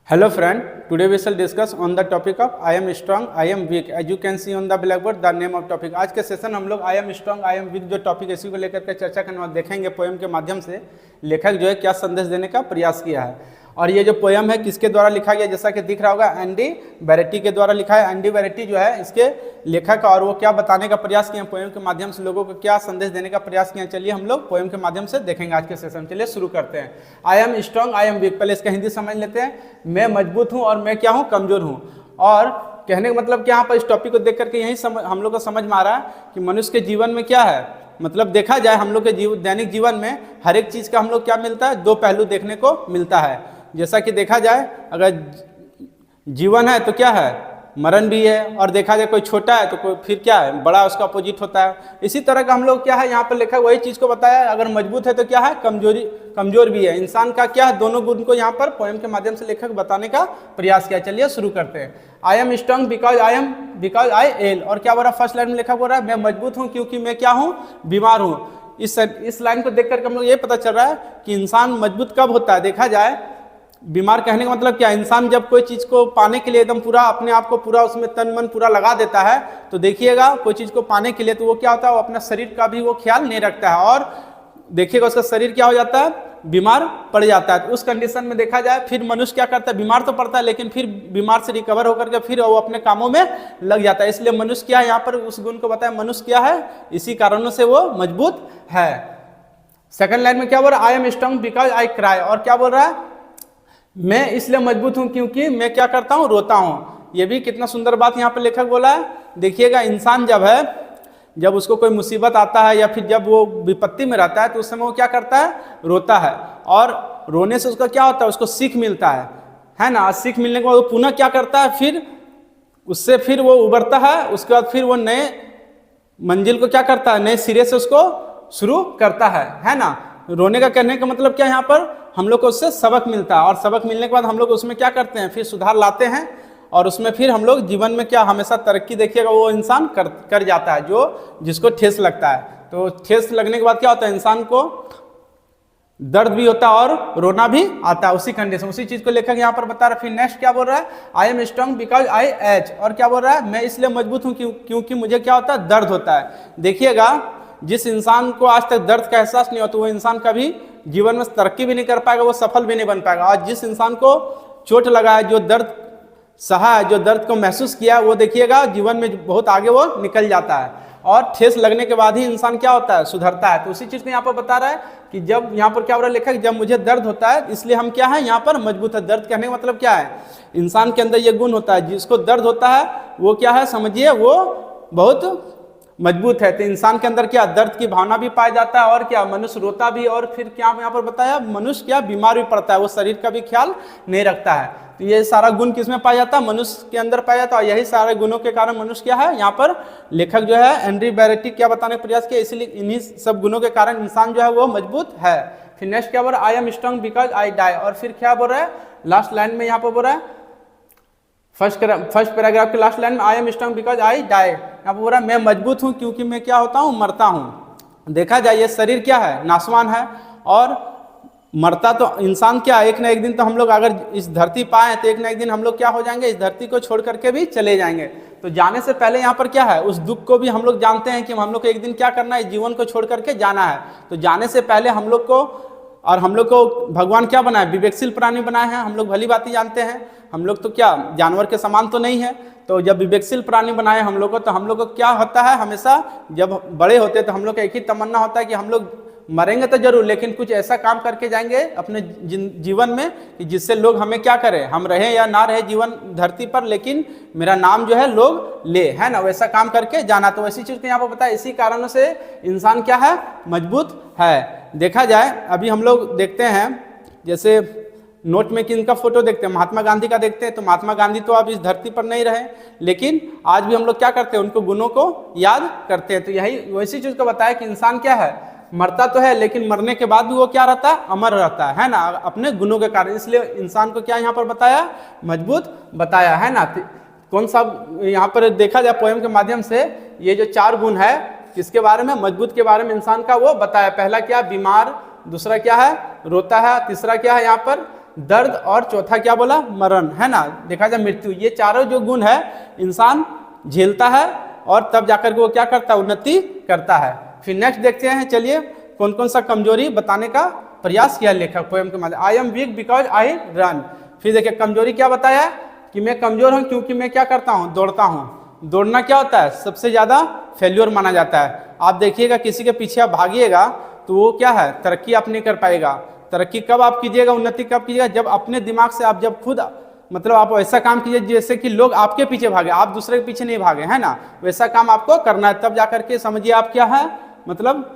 Hello friend, today we shall discuss on the topic of I am strong, I am weak. As you can see on the blackboard the name of topic. आज के session हम लोग I am strong, I am weak जो topic इसी को लेकर के चर्चा करना देखेंगे। पोएम के माध्यम से लेखक जो है क्या संदेश देने का प्रयास किया है। और ये जो पोएम है किसके द्वारा लिखा गया, जैसा कि दिख रहा होगा एंडी बैरेटी के द्वारा लिखा है। एंडी बैरेटी जो है इसके लेखक और वो क्या बताने का प्रयास किए पोएम के माध्यम से, लोगों को क्या संदेश देने का प्रयास किया। चलिए हम लोग पोएम के माध्यम से देखेंगे आज के सेशन। चलिए शुरू करते हैं। आई am strong, I am week. पहले इसका हिंदी समझ लेते हैं। मैं मजबूत हूँ और मैं क्या हूँ, कमजोर हूँ। और कहने का मतलब क्या, यहाँ पर इस टॉपिक को देख करके यही हम लोग को समझ में आ रहा है कि मनुष्य के जीवन में क्या है, मतलब देखा जाए हम लोग के दैनिक जीवन में हर एक चीज़ का हम लोग क्या मिलता है, दो पहलू देखने को मिलता है। जैसा कि देखा जाए अगर जीवन है तो क्या है, मरण भी है। और देखा जाए कोई छोटा है तो कोई फिर क्या है, बड़ा उसका अपोजिट होता है। इसी तरह का हम लोग क्या है यहाँ पर लेखक वही चीज़ को बताया। अगर मजबूत है तो क्या है, कमजोर भी है। इंसान का क्या है, दोनों गुण को यहाँ पर पोएम के माध्यम से लेखक बताने का प्रयास किया। चलिए शुरू करते हैं। आई am strong because I L. और क्या बोल रहा है, फर्स्ट लाइन में लेखक बोल रहा है मैं मजबूत हूँ क्योंकि मैं क्या हूँ, बीमार हूँ। इस लाइन को देख करके हम लोग ये पता चल रहा है कि इंसान मजबूत कब होता है। देखा जाए बीमार कहने का मतलब क्या, इंसान जब कोई चीज़ को पाने के लिए एकदम पूरा अपने आप को पूरा उसमें तन मन पूरा लगा देता है, तो देखिएगा कोई चीज़ को पाने के लिए तो वो क्या होता है, वो अपना शरीर का भी वो ख्याल नहीं रखता है और देखिएगा उसका शरीर क्या हो जाता है, बीमार पड़ जाता है। तो उस कंडीशन में देखा जाए फिर मनुष्य क्या करता है, बीमार तो पड़ता है लेकिन फिर बीमार से रिकवर होकर के फिर वो अपने कामों में लग जाता है। इसलिए मनुष्य क्या है, यहाँ पर उस गुण को बताया, मनुष्य क्या है, इसी कारणों से वो मजबूत है। सेकंड लाइन में क्या बोल रहा है, I am strong because I cry. और क्या बोल रहा है, मैं इसलिए मजबूत हूं क्योंकि मैं क्या करता हूं, रोता हूं। ये भी कितना सुंदर बात यहाँ पर लेखक बोला है। देखिएगा इंसान जब उसको कोई मुसीबत आता है या फिर जब वो विपत्ति में रहता है तो उस समय वो क्या करता है, रोता है। और रोने से उसका क्या होता है, उसको सीख मिलता है ना। सीख मिलने के बाद वो पुनः क्या करता है, फिर उससे फिर वो उबरता है। उसके बाद फिर वो नए मंजिल को क्या करता है, नए सिरे से उसको शुरू करता है ना। रोने का कहने का मतलब क्या, यहाँ पर हम लोग को उससे सबक मिलता है और सबक मिलने के बाद हम लोग उसमें क्या करते हैं, फिर सुधार लाते हैं और उसमें फिर हम लोग जीवन में क्या हमेशा तरक्की देखिएगा वो इंसान कर जाता है जो जिसको ठेस लगता है। तो ठेस लगने के बाद क्या होता है, इंसान को दर्द भी होता है और रोना भी आता है। उसी कंडीशन उसी चीज को लेखक यहाँ पर बता रहा है। फिर नेक्स्ट क्या बोल रहा है, I am strong because I H. और क्या बोल रहा है, मैं इसलिए मजबूत हूँ क्योंकि मुझे क्या होता है, दर्द होता है। देखिएगा जिस इंसान को आज तक दर्द का एहसास नहीं होता वो इंसान कभी जीवन में तरक्की भी नहीं कर पाएगा, वो सफल भी नहीं बन पाएगा। और जिस इंसान को चोट लगा है, जो दर्द सहा है, जो दर्द को महसूस किया, वो देखिएगा जीवन में बहुत आगे वो निकल जाता है। और ठेस लगने के बाद ही इंसान क्या होता है, सुधरता है। तो उसी चीज़ को यहाँ पर बता रहा है कि जब यहाँ पर क्या हो रहा है लेखक, जब मुझे दर्द होता है इसलिए हम क्या है यहाँ पर मजबूत है। दर्द कहने का मतलब क्या है, इंसान के अंदर ये गुण होता है, जिसको दर्द होता है वो क्या है, समझिए वो बहुत मजबूत है। तो इंसान के अंदर क्या दर्द की भावना भी पाया जाता है और क्या मनुष्य रोता भी। और फिर क्या यहाँ पर बताया, मनुष्य क्या बीमार भी पड़ता है, वो शरीर का भी ख्याल नहीं रखता है। तो ये सारा गुण किसमें पाया जाता है, मनुष्य के अंदर पाया जाता है। और यही सारे गुणों के कारण मनुष्य क्या है, यहाँ पर लेखक जो है एंडी बैरेटी क्या बताने का प्रयास किया, इसलिए इन्हीं सब गुणों के कारण इंसान जो है वो मजबूत है। फिर नेक्स्ट क्या बोल रहा है, I am strong because I die. और फिर क्या बोल रहा है, लास्ट लाइन में यहाँ पर बोल रहा है, फर्स्ट पैराग्राफ के लास्ट लाइन में I am strong because I die. यहाँ पर बोल रहा है मैं मजबूत हूँ क्योंकि मैं क्या होता हूँ, मरता हूँ। देखा जाए ये शरीर क्या है, नाशवान है और मरता तो इंसान क्या, एक ना एक दिन तो हम लोग अगर इस धरती पाए तो एक ना एक दिन हम लोग क्या हो जाएंगे, इस धरती को छोड़ करके भी चले जाएंगे। तो जाने से पहले यहाँ पर क्या है, उस दुख को भी हम लोग जानते हैं कि हम लोग को एक दिन क्या करना है, जीवन को छोड़ करके जाना है। तो जाने से पहले हम लोग को, और हम लोग को भगवान क्या बनाए, विवेकशील प्राणी बनाए हैं। हम लोग भली बात ही जानते हैं, हम लोग तो क्या जानवर के समान तो नहीं है। तो जब विवेकशील प्राणी बनाए हम लोग को, तो हम लोग को क्या होता है, हमेशा जब बड़े होते हैं तो हम लोग का एक ही तमन्ना होता है कि हम लोग मरेंगे तो जरूर, लेकिन कुछ ऐसा काम करके जाएंगे अपने जीवन में कि जिससे लोग हमें क्या करें, हम रहें या ना रहे जीवन धरती पर, लेकिन मेरा नाम जो है लोग ले, है ना, वैसा काम करके जाना। तो वैसी चीज़ को यहाँ पर बताया। इसी कारणों से इंसान क्या है, मजबूत है। देखा जाए अभी हम लोग देखते हैं, जैसे नोट में किनका फोटो देखते हैं, महात्मा गांधी का देखते हैं। तो महात्मा गांधी तो अब इस धरती पर नहीं रहे, लेकिन आज भी हम लोग क्या करते हैं, उनको गुणों को याद करते हैं। तो यही वैसी चीज़ को बताया कि इंसान क्या है, मरता तो है लेकिन मरने के बाद भी वो क्या रहता है, अमर रहता है ना, अपने गुणों के कारण। इसलिए इंसान को क्या यहाँ पर बताया, मजबूत बताया, है ना। कौन सा यहाँ पर देखा जाए पोएम के माध्यम से, ये जो 4 गुण है किसके बारे में, मजबूत के बारे में इंसान का वो बताया। पहला क्या, बीमार, दूसरा क्या है, रोता है, तीसरा क्या है यहाँ पर दर्द, और चौथा क्या बोला, मरण, है ना, देखा जाए मृत्यु। ये चारों जो गुण है इंसान झेलता है और तब जाकर के वो क्या करता है, उन्नति करता है। फिर नेक्स्ट देखते हैं, चलिए कौन कौन सा कमजोरी बताने का प्रयास किया लेखक पोएम के माध्यम। आई am weak because I run. फिर देखिए कमजोरी क्या बताया कि मैं कमजोर हूं क्योंकि मैं क्या करता हूं, दौड़ता हूं। दौड़ना क्या होता है, सबसे ज्यादा फेल्योर माना जाता है। आप देखिएगा किसी के पीछे आप भागिएगा तो वो क्या है, तरक्की आप नहीं कर पाएगा। तरक्की कब आप कीजिएगा, उन्नति कब कीजिएगा, जब अपने दिमाग से आप जब खुद मतलब आप ऐसा काम कीजिए जैसे कि लोग आपके पीछे भागे, आप दूसरे के पीछे नहीं भागे, है ना, वैसा काम आपको करना है। तब जाकर के समझिए आप क्या है, मतलब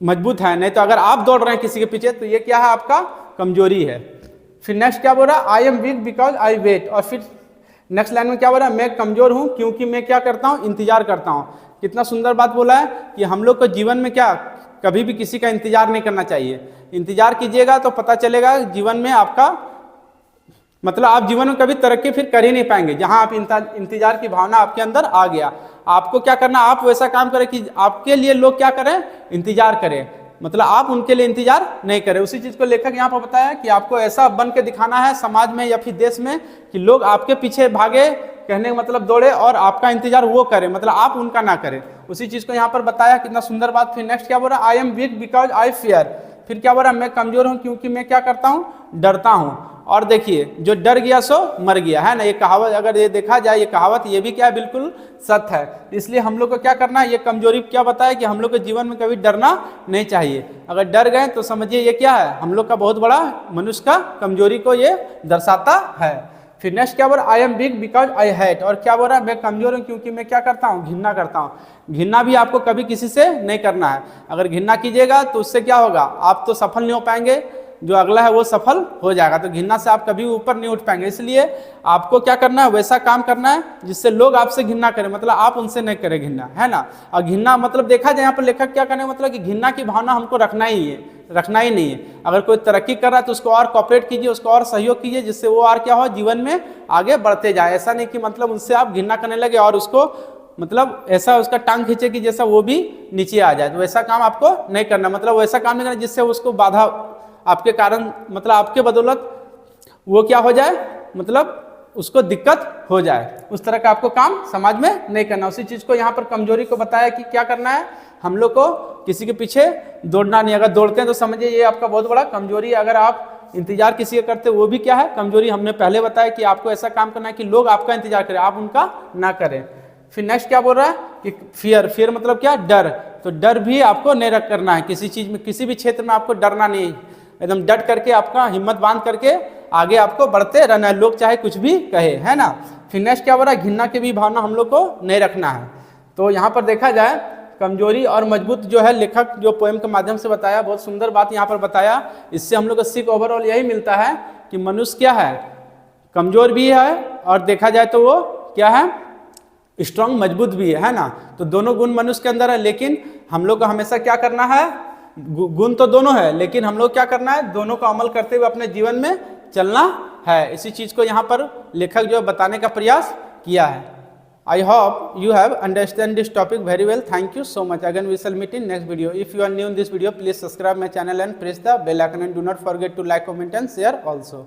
मजबूत है। नहीं तो अगर आप दौड़ रहे हैं किसी के पीछे तो ये क्या है, आपका कमजोरी है। फिर नेक्स्ट क्या बोल रहा है, I am weak because I wait. और फिर नेक्स्ट लाइन में क्या बोल रहा है, मैं कमजोर हूं क्योंकि मैं क्या करता हूं, इंतजार करता हूं। कितना सुंदर बात बोला है कि हम लोग को जीवन में क्या कभी भी किसी का इंतजार नहीं करना चाहिए। इंतजार कीजिएगा तो पता चलेगा जीवन में आपका मतलब आप जीवन में कभी तरक्की फिर कर ही नहीं पाएंगे। जहां आप इंतजार की भावना आपके अंदर आ गया, आपको क्या करना, आप वैसा काम करें कि आपके लिए लोग क्या करें, इंतजार करें, मतलब आप उनके लिए इंतजार नहीं करें। उसी चीज को लेखक यहाँ पर बताया कि आपको ऐसा बन के दिखाना है समाज में या फिर देश में कि लोग आपके पीछे भागे, कहने का मतलब दौड़े, और आपका इंतजार वो करें, मतलब आप उनका ना करें। उसी चीज को यहाँ पर बताया, कितना सुंदर बात। फिर नेक्स्ट क्या बोल रहा है, I am weak because I fear. फिर क्या बोल रहा है, मैं कमजोर हूं क्योंकि मैं क्या करता हूं, डरता हूं। और देखिए जो डर गया सो मर गया, है ना, ये कहावत अगर ये देखा जाए, ये कहावत ये भी क्या है, बिल्कुल सत्य है। इसलिए हम लोग को क्या करना है, ये कमजोरी क्या बताया कि हम लोग के जीवन में कभी डरना नहीं चाहिए। अगर डर गए तो समझिए ये क्या है, हम लोग का बहुत बड़ा मनुष्य का कमजोरी को ये दर्शाता है। फिर नेक्स्ट क्या बोल रहा है, I am weak because I hate. और क्या बोल रहा है, मैं कमजोर हूं क्योंकि मैं क्या करता हूं, घृणा करता हूं। घृणा भी आपको कभी किसी से नहीं करना है। अगर घृणा कीजिएगा तो उससे क्या होगा, आप तो सफल नहीं हो पाएंगे, जो अगला है वो सफल हो जाएगा। तो घृणा से आप कभी ऊपर नहीं उठ पाएंगे। इसलिए आपको क्या करना है, वैसा काम करना है जिससे लोग आपसे घृणा करें, मतलब आप उनसे नहीं करें घृणा, है ना। और घृणा मतलब देखा जाए यहाँ पर लेखक क्या करने, मतलब कि घृणा की भावना हमको रखना ही है, रखना ही नहीं है। अगर कोई तरक्की कर रहा है तो उसको और कॉपरेट कीजिए, उसको और सहयोग कीजिए, जिससे वो और क्या हो, जीवन में आगे बढ़ते जाए। ऐसा नहीं कि मतलब उनसे आप घृणा करने लगे और उसको मतलब ऐसा उसका टांग खींचे कि जैसा वो भी नीचे आ जाए। तो वैसा काम आपको नहीं करना, मतलब वैसा काम नहीं करना जिससे उसको बाधा आपके कारण, मतलब आपके बदौलत वो क्या हो जाए, मतलब उसको दिक्कत हो जाए। उस तरह का आपको काम समाज में नहीं करना। उसी चीज को यहाँ पर कमजोरी को बताया कि क्या करना है, हम लोग को किसी के पीछे दौड़ना नहीं। अगर दौड़ते हैं तो समझिए ये आपका बहुत बड़ा कमजोरी है। अगर आप इंतजार किसी का करते वो भी क्या है, कमजोरी। हमने पहले बताया कि आपको ऐसा काम करना है कि लोग आपका इंतजार करें, आप उनका ना करें। फिर नेक्स्ट क्या बोल रहा है कि फियर। फियर मतलब क्या, डर। तो डर भी आपको नहीं रख करना है किसी चीज में, किसी भी क्षेत्र में आपको डरना नहीं, एकदम डट करके आपका हिम्मत बांध करके आगे आपको बढ़ते रहना है, लोग चाहे कुछ भी कहे, है ना। फिर नेक्स्ट क्या बोल रहा है, घृणा की भी भावना हम लोग को नहीं रखना है। तो यहाँ पर देखा जाए कमजोरी और मजबूत जो है लेखक जो पोएम के माध्यम से बताया, बहुत सुंदर बात यहाँ पर बताया। इससे हम लोग को सीख ओवरऑल यही मिलता है कि मनुष्य क्या है, कमजोर भी है और देखा जाए तो वो क्या है, स्ट्रांग मजबूत भी है ना। तो दोनों गुण मनुष्य के अंदर है, लेकिन हम लोग को हमेशा क्या करना है, गुण तो दोनों है लेकिन हम लोग क्या करना है, दोनों को अमल करते हुए अपने जीवन में चलना है। इसी चीज को यहाँ पर लेखक जो बताने का प्रयास किया है। I hope you have understand this topic very well. Thank you so much. Again we shall meet in next video. If you are new in this video, please subscribe my channel and press the bell icon, and do not forget to like, comment and share also.